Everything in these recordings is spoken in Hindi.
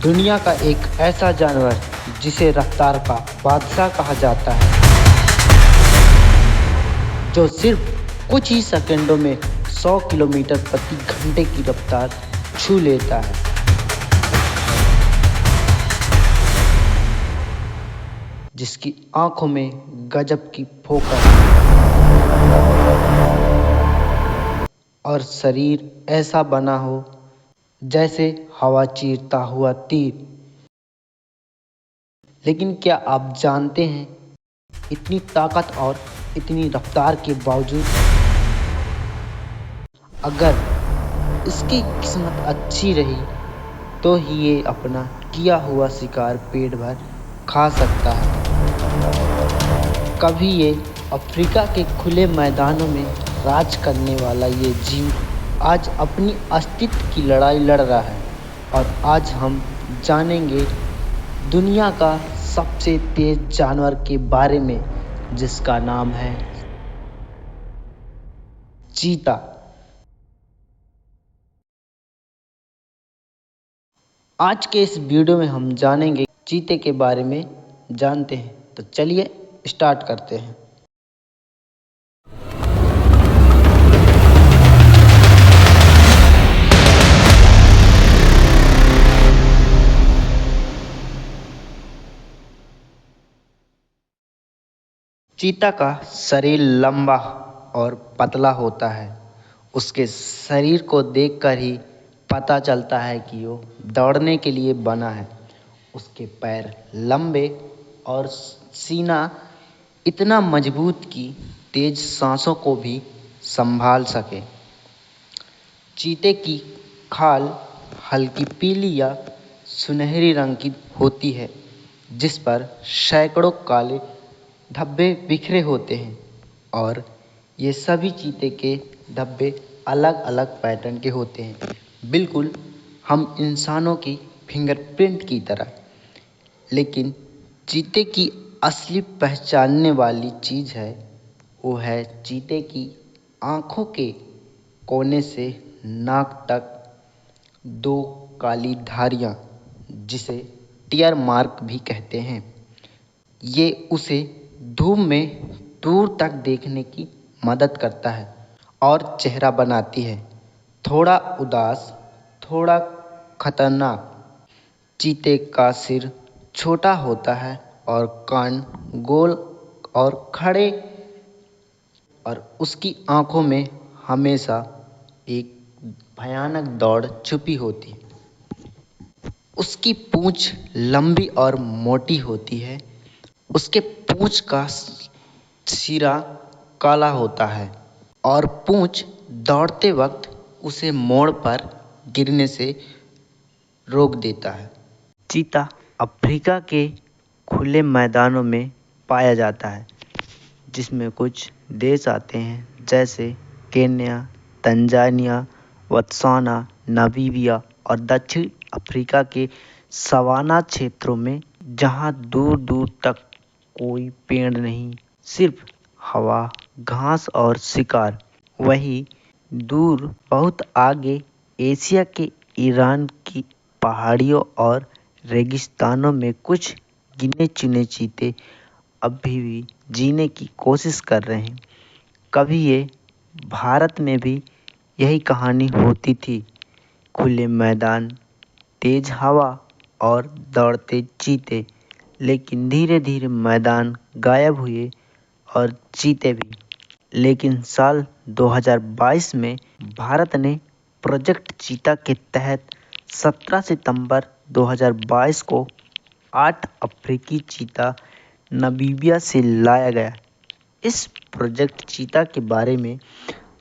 दुनिया का एक ऐसा जानवर जिसे रफ्तार का बादशाह कहा जाता है, जो सिर्फ कुछ ही सेकंडों में 100 किलोमीटर प्रति घंटे की रफ्तार छू लेता है। जिसकी आंखों में गजब की फोकस और शरीर ऐसा बना हो जैसे हवा चीरता हुआ तीर। लेकिन क्या आप जानते हैं, इतनी ताकत और इतनी रफ्तार के बावजूद अगर इसकी किस्मत अच्छी रही तो ही ये अपना किया हुआ शिकार पेट भर खा सकता है। कभी ये अफ्रीका के खुले मैदानों में राज करने वाला ये जीव आज अपनी अस्तित्व की लड़ाई लड़ रहा है। और आज हम जानेंगे दुनिया का सबसे तेज जानवर के बारे में, जिसका नाम है चीता। आज के इस वीडियो में हम जानेंगे चीते के बारे में जानते हैं। तो चलिए स्टार्ट करते हैं। चीता का शरीर लंबा और पतला होता है। उसके शरीर को देखकर ही पता चलता है कि वो दौड़ने के लिए बना है। उसके पैर लंबे और सीना इतना मजबूत कि तेज सांसों को भी संभाल सके। चीते की खाल हल्की पीली या सुनहरी रंग की होती है, जिस पर सैकड़ों काले धब्बे बिखरे होते हैं। और ये सभी चीते के धब्बे अलग अलग पैटर्न के होते हैं, बिल्कुल हम इंसानों की फिंगरप्रिंट की तरह। लेकिन चीते की असली पहचानने वाली चीज़ है, वो है चीते की आँखों के कोने से नाक तक दो काली धारियाँ, जिसे टियर मार्क भी कहते हैं। ये उसे धूप में दूर तक देखने की मदद करता है और चेहरा बनाती है थोड़ा उदास, थोड़ा खतरनाक। चीते का सिर छोटा होता है और कान गोल और खड़े, और उसकी आंखों में हमेशा एक भयानक दौड़ छुपी होती है। उसकी पूंछ लंबी और मोटी होती है। उसके पूंछ का सिरा काला होता है और पूंछ दौड़ते वक्त उसे मोड़ पर गिरने से रोक देता है। चीता अफ्रीका के खुले मैदानों में पाया जाता है, जिसमें कुछ देश आते हैं जैसे केन्या, तंजानिया, बोत्सवाना, नामीबिया और दक्षिण अफ्रीका के सवाना क्षेत्रों में, जहां दूर दूर तक कोई पेड़ नहीं, सिर्फ हवा, घास और शिकार। वहीं दूर बहुत आगे एशिया के ईरान की पहाड़ियों और रेगिस्तानों में कुछ गिने चुने चीते अभी भी जीने की कोशिश कर रहे हैं। कभी ये भारत में भी यही कहानी होती थी, खुले मैदान, तेज हवा और दौड़ते चीते। लेकिन धीरे धीरे मैदान गायब हुए और चीते भी। लेकिन साल 2022 में भारत ने प्रोजेक्ट चीता के तहत 17 सितंबर 2022 को 8 अफ्रीकी चीता नामीबिया से लाया गया। इस प्रोजेक्ट चीता के बारे में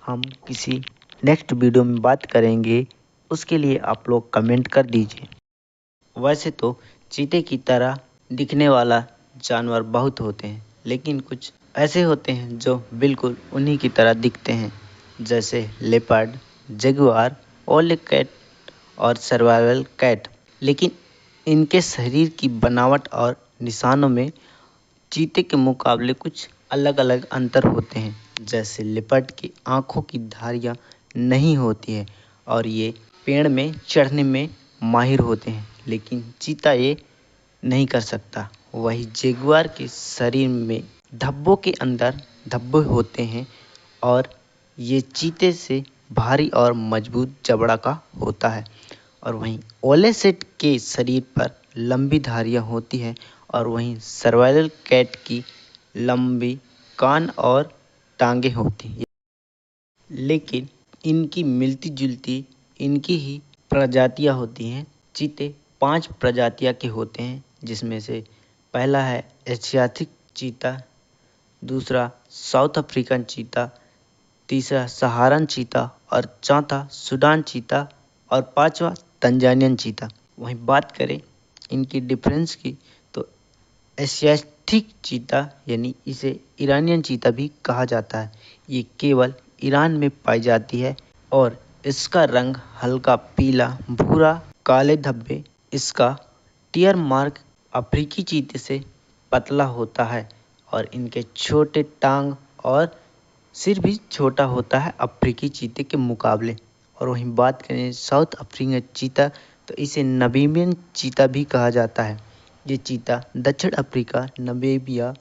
हम किसी नेक्स्ट वीडियो में बात करेंगे। उसके लिए आप लोग कमेंट कर दीजिए। वैसे तो चीते की तरह दिखने वाला जानवर बहुत होते हैं, लेकिन कुछ ऐसे होते हैं जो बिल्कुल उन्हीं की तरह दिखते हैं, जैसे लेपर्ड, जगुआर, ओले कैट और सर्वाइवल कैट। लेकिन इनके शरीर की बनावट और निशानों में चीते के मुकाबले कुछ अलग अलग अंतर होते हैं। जैसे लेपर्ड की आँखों की धारियाँ नहीं होती हैं और ये पेड़ में चढ़ने में माहिर होते हैं। लेकिन चीता ये नहीं कर सकता। वही जगुआर के शरीर में धब्बों के अंदर धब्बे होते हैं और ये चीते से भारी और मजबूत जबड़ा का होता है। और वहीं ओलेसेट के शरीर पर लंबी धारियां होती हैं और वहीं सर्वाइवल कैट की लंबी कान और टांगें होती हैं। लेकिन इनकी मिलती जुलती इनकी ही प्रजातियां होती हैं। चीते 5 प्रजातियां के होते हैं, जिसमें से पहला है एशियाटिक चीता, दूसरा साउथ अफ्रीकन चीता, तीसरा सहारन चीता और चौथा सूडान चीता और पांचवा तंजानियन चीता। वहीं बात करें इनकी डिफरेंस की तो एशियाटिक चीता यानी इसे ईरानियन चीता भी कहा जाता है। ये केवल ईरान में पाई जाती है और इसका रंग हल्का पीला भूरा काले धब्बे। इसका टियर मार्क अफ्रीकी चीते से पतला होता है और इनके छोटे टांग और सिर भी छोटा होता है अफ्रीकी चीते के मुकाबले। और वहीं बात करें साउथ अफ्रीकन चीता तो इसे नमीबियन चीता भी कहा जाता है। ये चीता दक्षिण अफ्रीका, नामीबिया,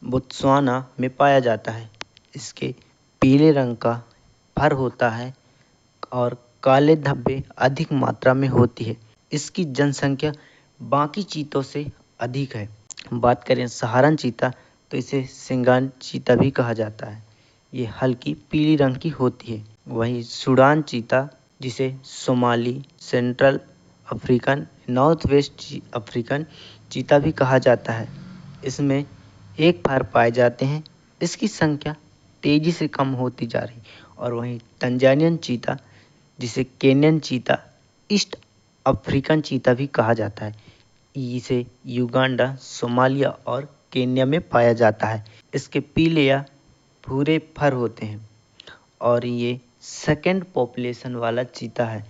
बोत्सवाना में पाया जाता है। इसके पीले रंग का फर होता है और काले धब्बे अधिक मात्रा में होती है। इसकी जनसंख्या बाकी चीतों से अधिक है। बात करें सहारन चीता तो इसे सिंगान चीता भी कहा जाता है। ये हल्की पीली रंग की होती है। वहीं सूडान चीता, जिसे Somali, central African, north west African cheetah भी कहा जाता है, इसमें एक फर पाए जाते हैं। इसकी संख्या तेजी से कम होती जा रही। और वहीं तंजानियन चीता, जिसे केन्यन चीता, ईस्ट अफ्रीकन चीता भी कहा जाता है, इसे युगांडा, सोमालिया और केन्या में पाया जाता है। इसके पीले या भूरे फर होते हैं और ये सेकंड पॉपुलेशन वाला चीता है।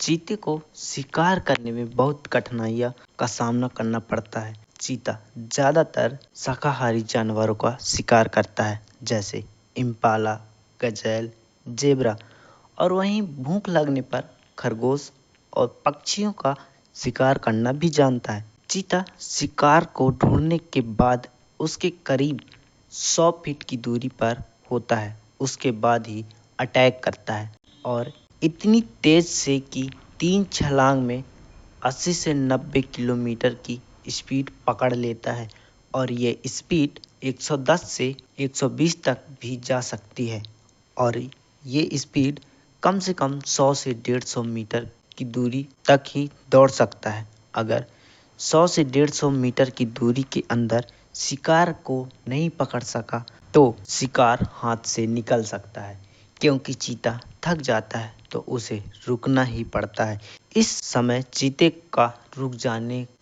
चीते को शिकार करने में बहुत कठिनाइयों का सामना करना पड़ता है। चीता ज़्यादातर शाकाहारी जानवरों का शिकार करता है, जैसे इम्पाला, गजेल, जेब्रा, और वहीं भूख लगने पर खरगोश और पक्षियों का शिकार करना भी जानता है। चीता शिकार को ढूंढने के बाद उसके करीब 100 फीट की दूरी पर होता है, उसके बाद ही अटैक करता है और इतनी तेज से कि 3 छलांग में 80 से 90 किलोमीटर की स्पीड पकड़ लेता है और ये स्पीड 110 से 120 तक भी जा सकती है। और ये स्पीड कम से कम 100 से 150 मीटर की दूरी तक ही दौड़ सकता है। अगर 100 से 150 मीटर की दूरी के अंदर शिकार को नहीं पकड़ सका तो शिकार हाथ से निकल सकता है, क्योंकि चीता थक जाता है तो उसे रुकना ही पड़ता है। इस समय चीते का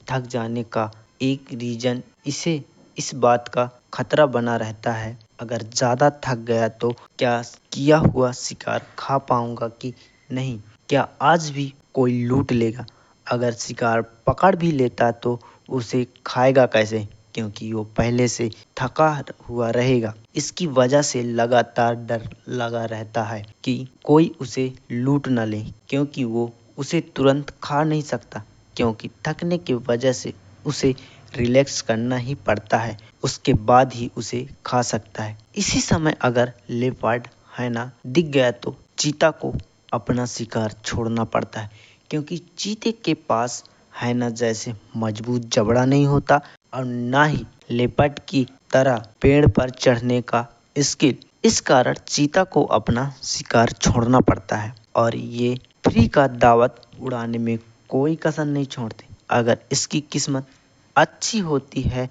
थक जाने का एक रीजन इसे इस बात का खतरा बना रहता है, अगर ज़्यादा थक गया तो क्या किया हुआ शिकार खा पाऊंगा कि नहीं, क्या आज भी कोई लूट लेगा। अगर शिकार पकड़ भी लेता तो उसे खाएगा कैसे, क्योंकि वो पहले से थका हुआ रहेगा। इसकी वजह से लगातार डर लगा रहता है कि कोई उसे लूट न ले, क्योंकि वो उसे तुरंत खा नहीं सकता, क्योंकि थकने की वजह से उसे रिलैक्स करना ही पड़ता है, उसके बाद ही उसे खा सकता है। इसी समय अगर लेपर्ड हाइना दिख गया तो चीता को अपना शिकार छोड़ना पड़ता है, क्योंकि चीते के पास हाइना जैसे मजबूत जबड़ा नहीं होता और ना ही लेपर्ड की तरह पेड़ पर चढ़ने का स्किल। इस कारण चीता को अपना शिकार छोड़ना पड़ता है और ये फ्री का दावत उड़ाने में कोई कसर नहीं छोड़ते। अगर इसकी किस्मत अच्छी होती है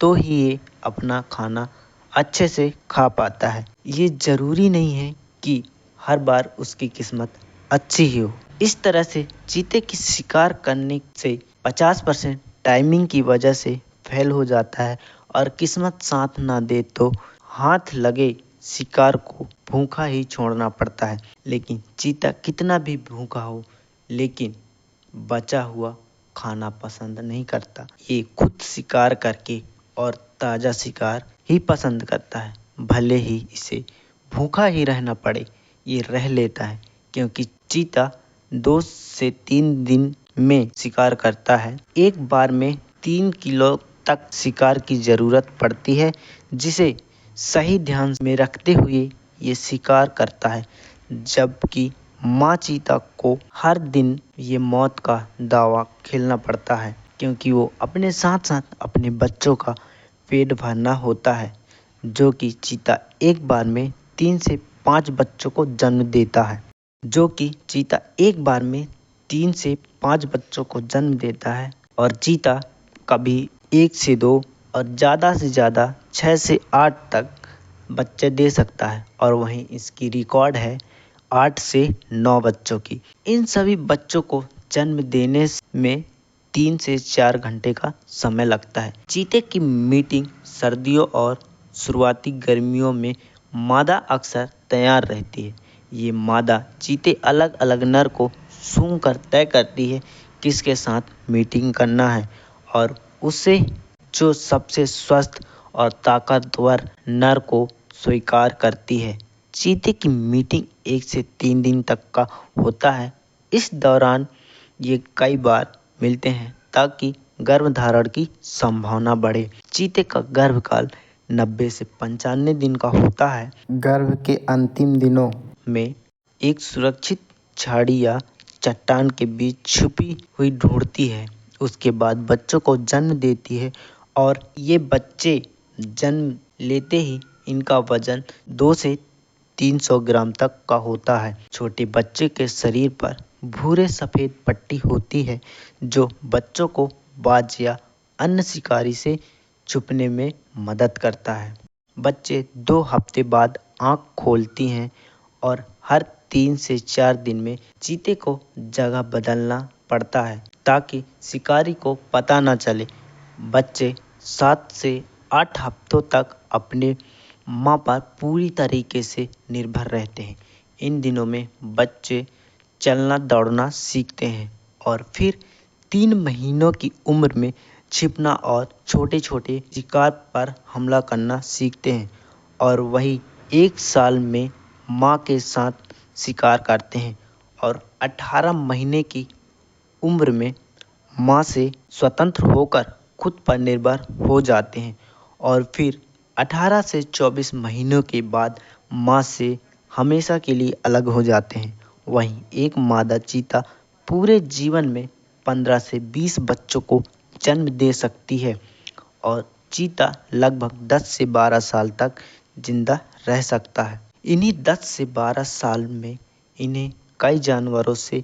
तो ही ये अपना खाना अच्छे से खा पाता है। ये ज़रूरी नहीं है कि हर बार उसकी किस्मत अच्छी ही हो। इस तरह से चीते की शिकार करने से 50% टाइमिंग की वजह से फेल हो जाता है और किस्मत साथ ना दे तो हाथ लगे शिकार को भूखा ही छोड़ना पड़ता है। लेकिन चीता कितना भी भूखा हो, लेकिन बचा हुआ खाना पसंद नहीं करता। ये खुद शिकार करके और ताज़ा शिकार ही पसंद करता है। भले ही इसे भूखा ही रहना पड़े, ये रह लेता है, क्योंकि चीता 2 से 3 दिन में शिकार करता है। एक बार में 3 किलो तक शिकार की जरूरत पड़ती है, जिसे सही ध्यान में रखते हुए ये शिकार करता है। जबकि माँ चीता को हर दिन ये मौत का दावा खेलना पड़ता है, क्योंकि वो अपने साथ साथ अपने बच्चों का पेट भरना होता है, जो कि चीता एक बार में 3 से 5 बच्चों को जन्म देता है। और चीता कभी 1 से 2 और ज़्यादा से ज़्यादा 6 से 8 तक बच्चे दे सकता है। और वहीं इसकी रिकॉर्ड है 8 से 9 बच्चों की। इन सभी बच्चों को जन्म देने में 3 से 4 घंटे का समय लगता है। चीते की मीटिंग सर्दियों और शुरुआती गर्मियों में मादा अक्सर तैयार रहती है। ये मादा चीते अलग अलग नर को सूंघ कर तय करती है किसके साथ मीटिंग करना है, और उसे जो सबसे स्वस्थ और ताकतवर नर को स्वीकार करती है। चीते की मीटिंग 1 से 3 दिन तक का होता है। इस दौरान ये कई बार मिलते हैं ताकि गर्भधारण की संभावना बढ़े। चीते का गर्भकाल 90 से 95 दिन का होता है। गर्भ के अंतिम दिनों में एक सुरक्षित झाड़ी या चट्टान के बीच छुपी हुई ढूंढती है। उसके बाद बच्चों को जन्म देती है, और ये बच्चे जन्म लेते ही इनका वजन 2 से 300 ग्राम तक का होता है। छोटे बच्चे के शरीर पर भूरे सफ़ेद पट्टी होती है, जो बच्चों को बाज या अन्य शिकारी से छुपने में मदद करता है। बच्चे 2 हफ्ते बाद आँख खोलती हैं, और हर 3 से 4 दिन में चीते को जगह बदलना पड़ता है ताकि शिकारी को पता न चले। बच्चे 7 से 8 हफ्तों तक अपने माँ पर पूरी तरीके से निर्भर रहते हैं। इन दिनों में बच्चे चलना दौड़ना सीखते हैं, और फिर 3 महीनों की उम्र में छिपना और छोटे छोटे शिकार पर हमला करना सीखते हैं। और वही 1 साल में माँ के साथ शिकार करते हैं, और 18 महीने की उम्र में माँ से स्वतंत्र होकर खुद पर निर्भर हो जाते हैं। और फिर 18 से 24 महीनों के बाद माँ से हमेशा के लिए अलग हो जाते हैं। वहीं एक मादा चीता पूरे जीवन में 15 से 20 बच्चों को जन्म दे सकती है, और चीता लगभग 10 से 12 साल तक जिंदा रह सकता है। इन्हीं 10 से 12 साल में इन्हें कई जानवरों से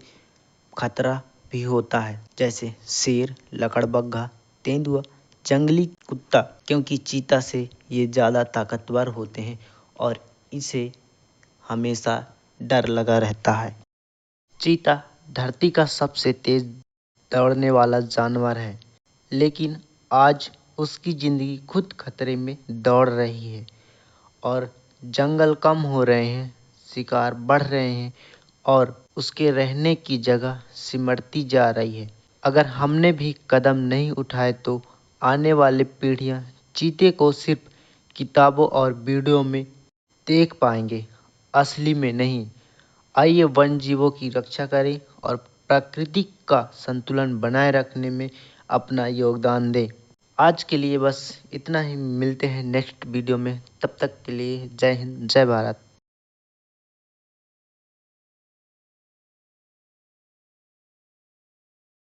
खतरा भी होता है, जैसे शेर, लकड़बग्घा, तेंदुआ, जंगली कुत्ता, क्योंकि चीता से ये ज़्यादा ताकतवर होते हैं और इसे हमेशा डर लगा रहता है। चीता धरती का सबसे तेज दौड़ने वाला जानवर है, लेकिन आज उसकी ज़िंदगी खुद खतरे में दौड़ रही है, और जंगल कम हो रहे हैं, शिकार बढ़ रहे हैं, और उसके रहने की जगह सिमटती जा रही है। अगर हमने भी कदम नहीं उठाए तो आने वाली पीढ़ियां चीते को सिर्फ किताबों और वीडियो में देख पाएंगे, असली में नहीं। आइए वन जीवों की रक्षा करें और प्रकृति का संतुलन बनाए रखने में अपना योगदान दें। आज के लिए बस इतना ही। मिलते हैं नेक्स्ट वीडियो में। तब तक के लिए जय हिंद, जय भारत।